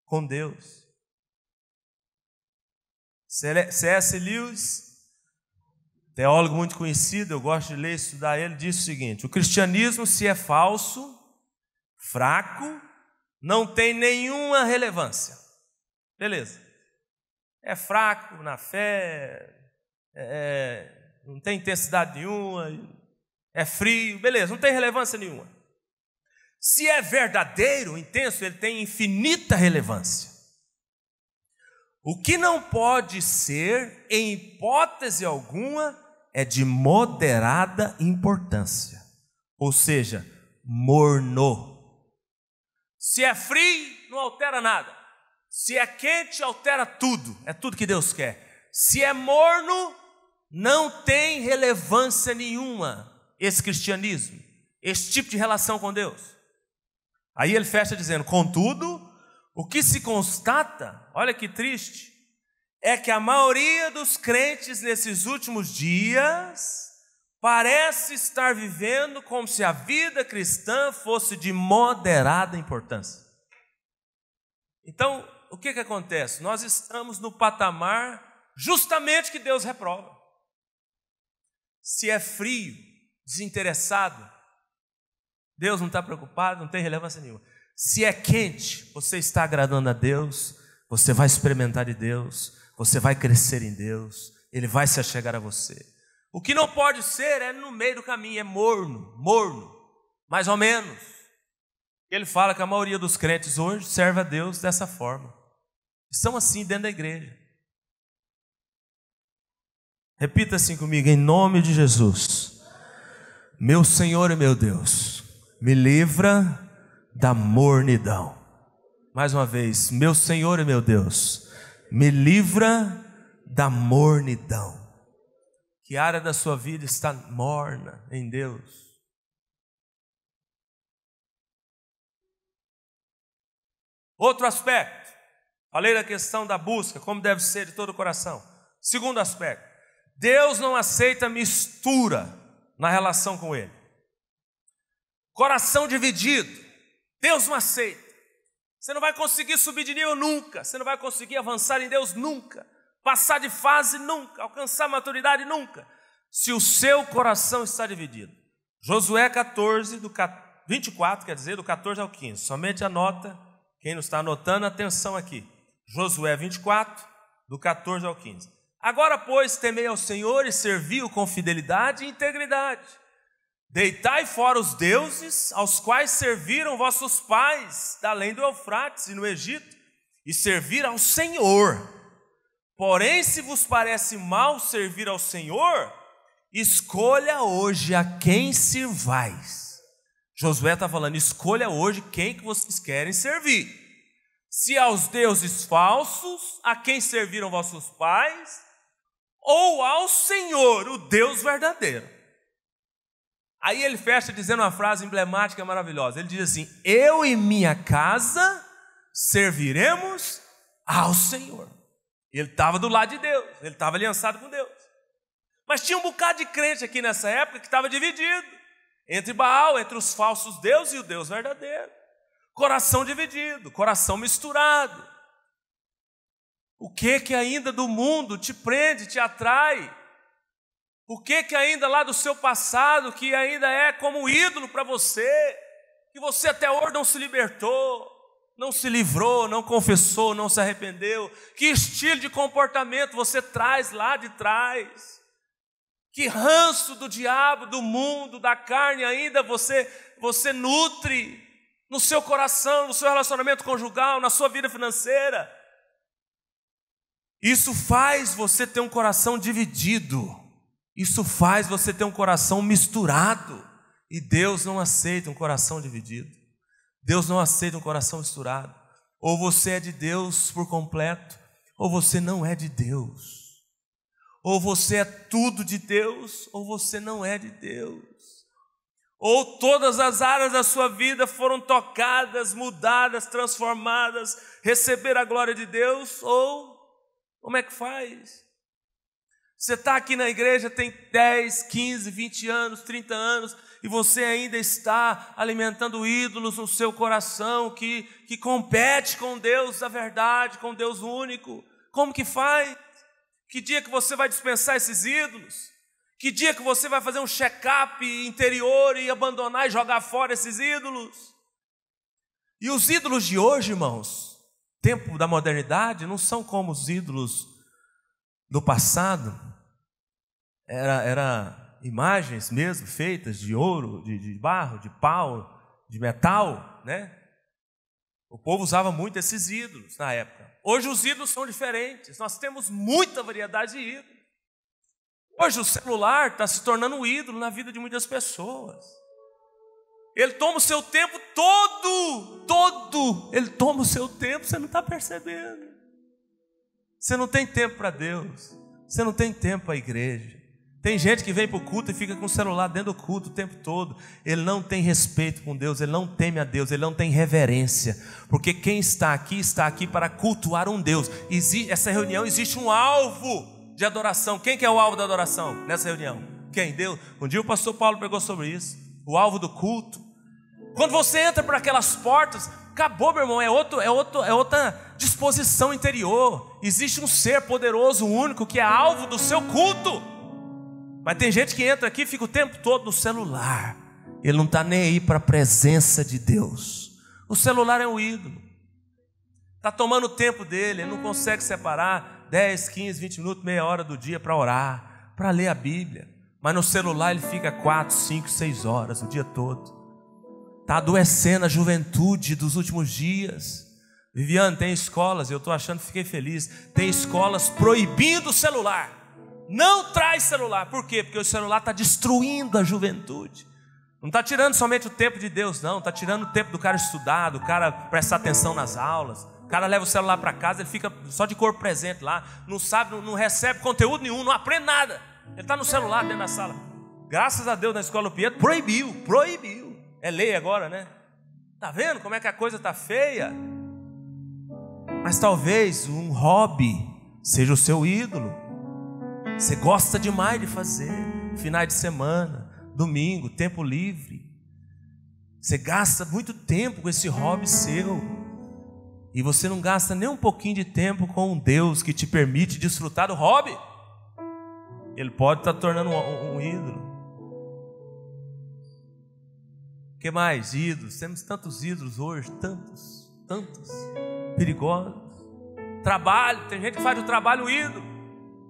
S1: com Deus. C.S. Lewis, teólogo muito conhecido, eu gosto de ler e estudar ele, disse o seguinte: o cristianismo, se é falso, fraco, não tem nenhuma relevância. Beleza. É fraco na fé, não tem intensidade nenhuma, é frio, beleza, não tem relevância nenhuma. Se é verdadeiro, intenso, ele tem infinita relevância. O que não pode ser, em hipótese alguma, é de moderada importância, ou seja, morno. Se é frio, não altera nada. Se é quente, altera tudo. É tudo que Deus quer. Se é morno, não tem relevância nenhuma esse cristianismo, esse tipo de relação com Deus. Aí ele fecha dizendo: contudo, o que se constata, olha que triste, é que a maioria dos crentes nesses últimos dias parece estar vivendo como se a vida cristã fosse de moderada importância. Então, o que acontece? Nós estamos no patamar justamente que Deus reprova. Se é frio, desinteressado, Deus não está preocupado, não tem relevância nenhuma. Se é quente, você está agradando a Deus, você vai experimentar de Deus, você vai crescer em Deus, Ele vai se achegar a você. O que não pode ser é no meio do caminho, é morno, mais ou menos. Ele fala que a maioria dos crentes hoje serve a Deus dessa forma. Estão assim dentro da igreja. Repita assim comigo: em nome de Jesus, meu Senhor e meu Deus, me livra da mornidão. Mais uma vez: meu Senhor e meu Deus, me livra da mornidão. Que área da sua vida está morna em Deus? Outro aspecto, falei da questão da busca, como deve ser de todo o coração. Segundo aspecto, Deus não aceita mistura na relação com Ele. Coração dividido, Deus não aceita. Você não vai conseguir subir de nível nunca, você não vai conseguir avançar em Deus nunca, passar de fase nunca, alcançar maturidade nunca, se o seu coração está dividido. Josué 14, 24, quer dizer, do 14 ao 15. Somente anota, quem não está anotando, atenção aqui. Josué 24, do 14 ao 15. Agora, pois, temei ao Senhor e servi-o com fidelidade e integridade. Deitai fora os deuses aos quais serviram vossos pais, da além do Eufrates e no Egito, e servir ao Senhor. Porém, se vos parece mal servir ao Senhor, escolha hoje a quem sirvais. Josué está falando, escolha hoje quem que vocês querem servir. Se aos deuses falsos, a quem serviram vossos pais, ou ao Senhor, o Deus verdadeiro. Aí ele fecha dizendo uma frase emblemática maravilhosa. Ele diz assim, eu e minha casa serviremos ao Senhor. Ele estava do lado de Deus, ele estava aliançado com Deus. Mas tinha um bocado de crente aqui nessa época que estava dividido entre Baal, entre os falsos deuses e o Deus verdadeiro. Coração dividido, coração misturado. O que ainda do mundo te prende, te atrai? O que ainda lá do seu passado, que ainda é como um ídolo para você, que você até hoje não se libertou, não se livrou, não confessou, não se arrependeu? Que estilo de comportamento você traz lá de trás? Que ranço do diabo, do mundo, da carne ainda você nutre no seu coração, no seu relacionamento conjugal, na sua vida financeira? Isso faz você ter um coração dividido. Isso faz você ter um coração misturado. E Deus não aceita um coração dividido. Deus não aceita um coração misturado. Ou você é de Deus por completo, ou você não é de Deus. Ou você é tudo de Deus, ou você não é de Deus. Ou todas as áreas da sua vida foram tocadas, mudadas, transformadas, receber a glória de Deus, ou como é que faz? Você está aqui na igreja, tem 10, 15, 20 anos, 30 anos, e você ainda está alimentando ídolos no seu coração, que compete com Deus da verdade, com Deus único. Como que faz? Que dia que você vai dispensar esses ídolos? Que dia que você vai fazer um check-up interior e abandonar e jogar fora esses ídolos? E os ídolos de hoje, irmãos, tempo da modernidade, não são como os ídolos do passado. Era imagens mesmo feitas de ouro, de barro, de pau, de metal, né? O povo usava muito esses ídolos na época. Hoje os ídolos são diferentes. Nós temos muita variedade de ídolos. Hoje o celular está se tornando um ídolo na vida de muitas pessoas. Ele toma o seu tempo todo. Ele toma o seu tempo, você não está percebendo. Você não tem tempo para Deus. Você não tem tempo para a igreja. Tem gente que vem para o culto e fica com o celular dentro do culto o tempo todo. Ele não tem respeito com Deus, ele não teme a Deus, ele não tem reverência. Porque quem está aqui para cultuar um Deus. Essa reunião existe um alvo de adoração. Quem que é o alvo da adoração nessa reunião? Quem? Deus. Um dia o pastor Paulo pregou sobre isso. O alvo do culto. Quando você entra por aquelas portas, acabou, meu irmão, é outra disposição interior. Existe um ser poderoso, único, que é alvo do seu culto. Mas tem gente que entra aqui e fica o tempo todo no celular. Ele não está nem aí para a presença de Deus. O celular é um ídolo. Está tomando o tempo dele, ele não consegue separar 10, 15, 20 minutos, meia hora do dia para orar, para ler a Bíblia. Mas no celular ele fica 4, 5, 6 horas o dia todo. Está adoecendo a juventude dos últimos dias. Viviane, tem escolas, eu estou achando que fiquei feliz, tem escolas proibindo o celular. Não traz celular. Por quê? Porque o celular está destruindo a juventude. Não está tirando somente o tempo de Deus, não. Está tirando o tempo do cara estudar, do cara prestar atenção nas aulas. O cara leva o celular para casa, ele fica só de corpo presente lá. Não sabe, não recebe conteúdo nenhum, não aprende nada. Ele está no celular dentro da sala. Graças a Deus na escola do Pietro, proibiu. É lei agora, né? Está vendo como é que a coisa está feia? Mas talvez um hobby seja o seu ídolo. Você gosta demais de fazer, finais de semana, domingo, tempo livre. Você gasta muito tempo com esse hobby seu. E você não gasta nem um pouquinho de tempo com um Deus que te permite desfrutar do hobby. Ele pode estar tornando um ídolo. O que mais? Ídolos. Temos tantos ídolos hoje, tantos. Perigosos. Trabalho, tem gente que faz do trabalho ídolo.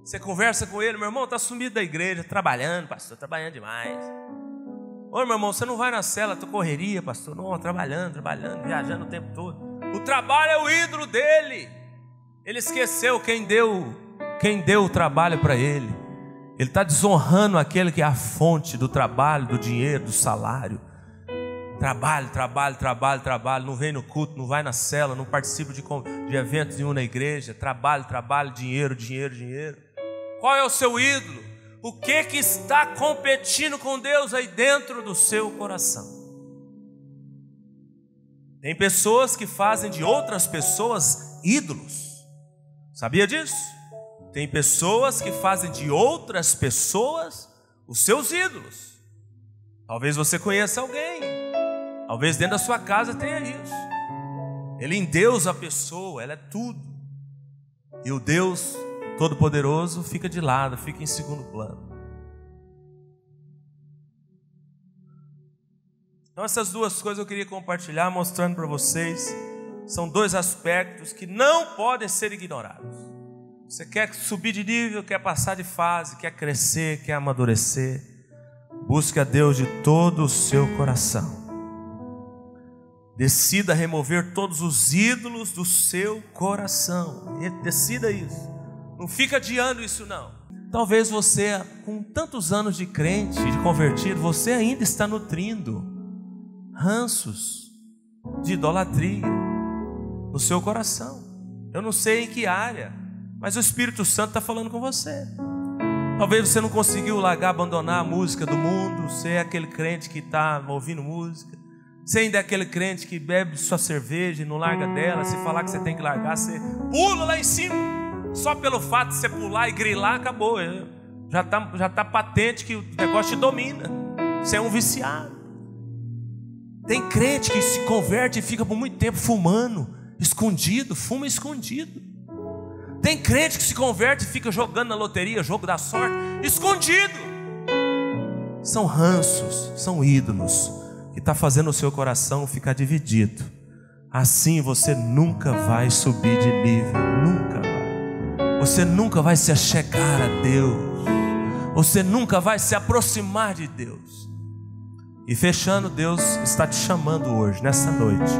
S1: Você conversa com ele, meu irmão, está sumido da igreja, trabalhando, pastor, trabalhando demais. Ô meu irmão, você não vai na cela, tu correria, pastor. Não, trabalhando, viajando o tempo todo. O trabalho é o ídolo dele. Ele esqueceu quem deu o trabalho para ele. Ele está desonrando aquele que é a fonte do trabalho, do dinheiro, do salário. Trabalho. Não vem no culto, não vai na cela, não participa de eventos nenhum na igreja. Trabalho, dinheiro. Qual é o seu ídolo? O que está competindo com Deus aí dentro do seu coração? Tem pessoas que fazem de outras pessoas ídolos. Sabia disso? Tem pessoas que fazem de outras pessoas os seus ídolos. Talvez você conheça alguém. Talvez dentro da sua casa tenha isso. Ele endeusa a pessoa, ela é tudo. E o Deus Todo-Poderoso fica de lado, fica em segundo plano. Então essas duas coisas eu queria compartilhar, mostrando para vocês. São dois aspectos que não podem ser ignorados. Você quer subir de nível, quer passar de fase, quer crescer, quer amadurecer. Busque a Deus de todo o seu coração. Decida remover todos os ídolos do seu coração. Decida isso. Não fica adiando isso não. Talvez você, com tantos anos de crente, de convertido, você ainda está nutrindo ranços de idolatria no seu coração. Eu não sei em que área, mas o Espírito Santo está falando com você. Talvez você não conseguiu largar, abandonar a música do mundo. Você é aquele crente que está ouvindo música. Você ainda é aquele crente que bebe sua cerveja e não larga dela. Se falar que você tem que largar, você pula lá em cima. Só pelo fato de você pular e grilar, acabou. Já tá patente que o negócio te domina. Você é um viciado. Tem crente que se converte e fica por muito tempo fumando, escondido, fuma escondido. Tem crente que se converte e fica jogando na loteria, jogo da sorte, escondido. São ranços, são ídolos que está fazendo o seu coração ficar dividido. Assim você nunca vai subir de nível, nunca vai. Você nunca vai se achegar a Deus. Você nunca vai se aproximar de Deus. E fechando, Deus está te chamando hoje, nessa noite,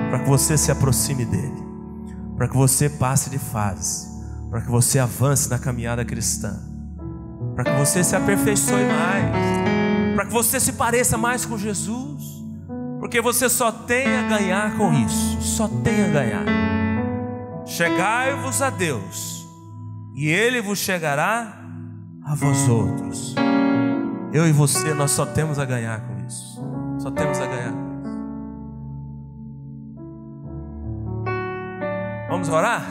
S1: para que você se aproxime dEle, para que você passe de fase, para que você avance na caminhada cristã, para que você se aperfeiçoe mais, para que você se pareça mais com Jesus, porque você só tem a ganhar com isso, só tem a ganhar. Chegai-vos a Deus, e Ele vos chegará a vós outros. Eu e você, nós só temos a ganhar com isso. Só temos a ganhar com isso. Vamos orar?